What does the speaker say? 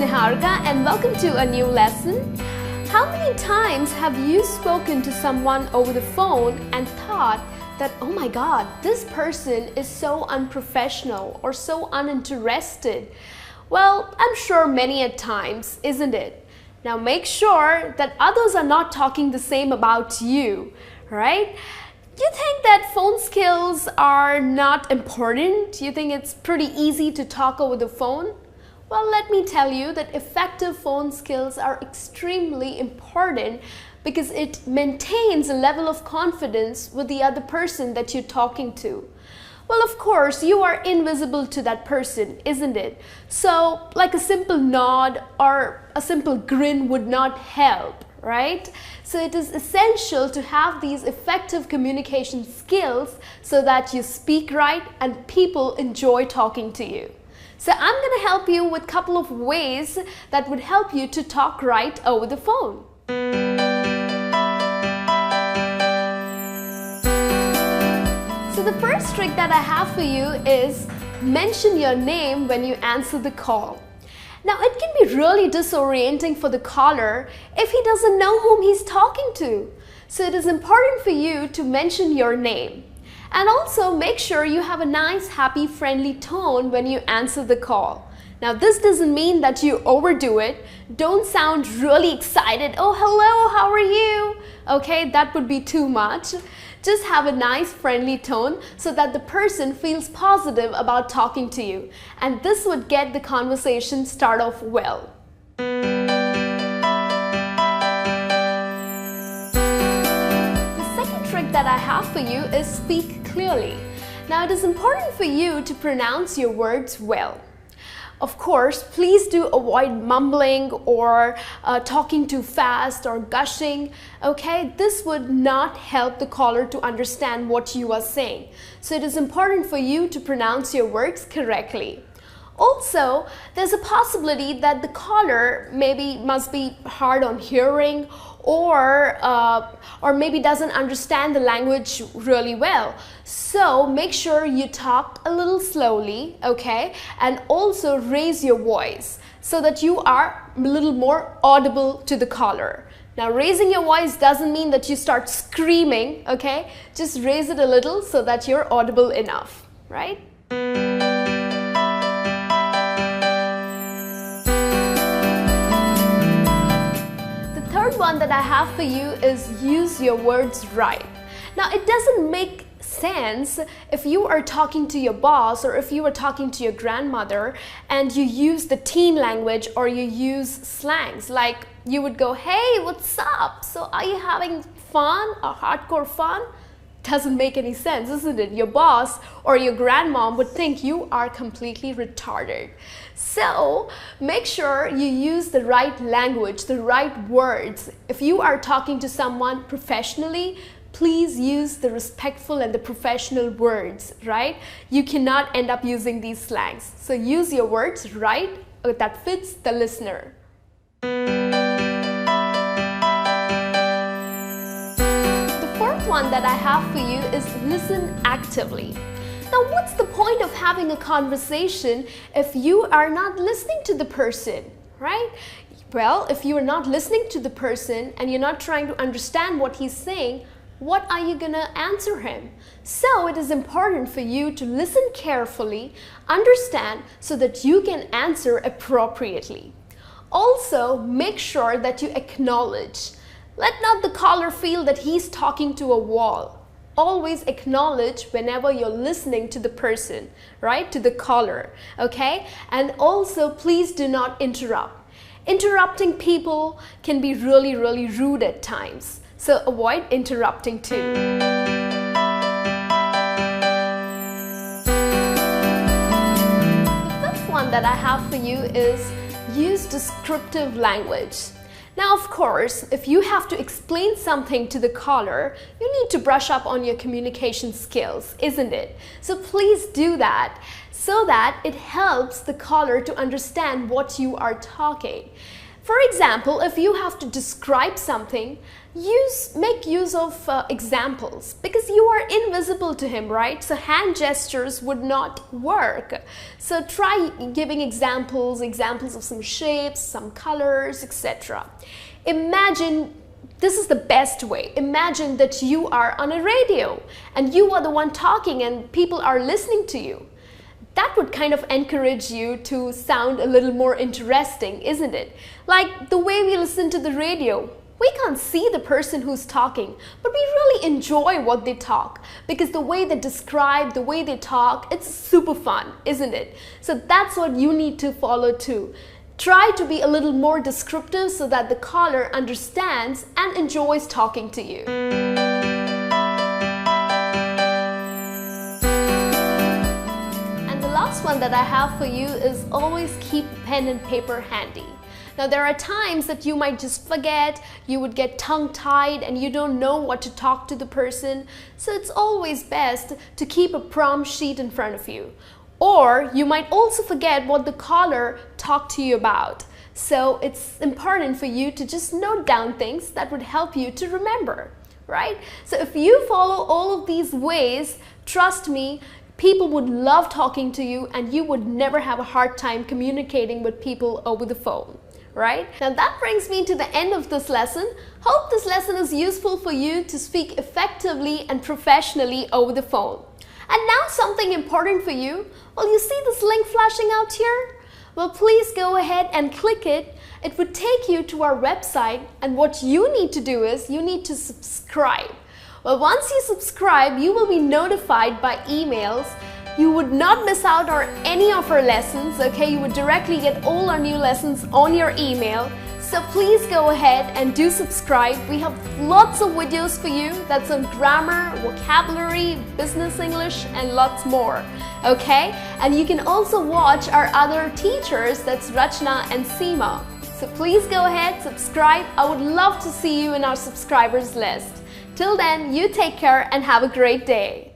Niharika and welcome to a new lesson. How many times have you spoken to someone over the phone and thought that, oh my God, this person is so unprofessional or so uninterested? Well, I'm sure many at times, isn't it? Now make sure that others are not talking the same about you, right? You think that phone skills are not important? You think it's pretty easy to talk over the phone? Well, let me tell you that effective phone skills are extremely important because it maintains a level of confidence with the other person that you're talking to. Well, of course, you are invisible to that person, isn't it? So, like a simple nod or a simple grin would not help, right? So it is essential to have these effective communication skills so that you speak right and people enjoy talking to you. So I'm going to help you with a couple of ways that would help you to talk right over the phone. So the first trick that I have for you is mention your name when you answer the call. Now it can be really disorienting for the caller if he doesn't know whom he's talking to. So it is important for you to mention your name. And also make sure you have a nice, happy, friendly tone when you answer the call. Now this doesn't mean that you overdo it. Don't sound really excited. Oh, hello, how are you? Okay, that would be too much. Just have a nice, friendly tone so that the person feels positive about talking to you. And this would get the conversation start off well. That I have for you is speak clearly. Now it is important for you to pronounce your words well. Of course, please do avoid mumbling or talking too fast or gushing. Okay, this would not help the caller to understand what you are saying. So it is important for you to pronounce your words correctly. Also, there's a possibility that the caller must be hard on hearing or maybe doesn't understand the language really well. So make sure you talk a little slowly, okay? And also raise your voice so that you are a little more audible to the caller. Now raising your voice doesn't mean that you start screaming, okay? Just raise it a little so that you're audible enough, right? One that I have for you is use your words right. Now it doesn't make sense if you are talking to your boss or if you are talking to your grandmother and you use the teen language or you use slangs like you would go, hey, what's up? So are you having fun or hardcore fun? Doesn't make any sense, isn't it? Your boss or your grandmom would think you are completely retarded. So make sure you use the right language, the right words. If you are talking to someone professionally, please use the respectful and the professional words, right? You cannot end up using these slangs. So use your words right that fits the listener. One that I have for you is listen actively. Now, what's the point of having a conversation if you are not listening to the person, right? Well, if you are not listening to the person and you're not trying to understand what he's saying, what are you gonna answer him? So it is important for you to listen carefully, understand so that you can answer appropriately. Also, make sure that you acknowledge. Let not the caller feel that he's talking to a wall. Always acknowledge whenever you're listening to the person, right? To the caller, okay? And also, please do not interrupt. Interrupting people can be really, really rude at times. So avoid interrupting too. The fifth one that I have for you is use descriptive language. Now, of course, if you have to explain something to the caller, you need to brush up on your communication skills, isn't it? So please do that so that it helps the caller to understand what you are talking. For example, if you have to describe something, make use of examples, because you are invisible to him, right? So hand gestures would not work. So try giving examples of some shapes, some colors, etc. Imagine, this is the best way. Imagine that you are on a radio and you are the one talking and people are listening to you. That would kind of encourage you to sound a little more interesting, isn't it? Like the way we listen to the radio. We can't see the person who's talking, but we really enjoy what they talk, because the way they describe, the way they talk, it's super fun, isn't it? So that's what you need to follow too. Try to be a little more descriptive so that the caller understands and enjoys talking to you. And the last one that I have for you is always keep pen and paper handy. Now there are times that you might just forget, you would get tongue-tied and you don't know what to talk to the person. So it's always best to keep a prompt sheet in front of you. Or you might also forget what the caller talked to you about. So it's important for you to just note down things that would help you to remember, right? So if you follow all of these ways, trust me, people would love talking to you and you would never have a hard time communicating with people over the phone. Right? Now that brings me to the end of this lesson. Hope this lesson is useful for you to speak effectively and professionally over the phone. And now something important for you. Well, you see this link flashing out here? Well, please go ahead and click it. It would take you to our website, and what you need to do is you need to subscribe. Well, once you subscribe, you will be notified by emails. You would not miss out on any of our lessons, okay? You would directly get all our new lessons on your email. So please go ahead and do subscribe. We have lots of videos for you that's on grammar, vocabulary, business English, and lots more, okay? And you can also watch our other teachers, that's Rachna and Seema. So please go ahead, subscribe. I would love to see you in our subscribers list. Till then, you take care and have a great day.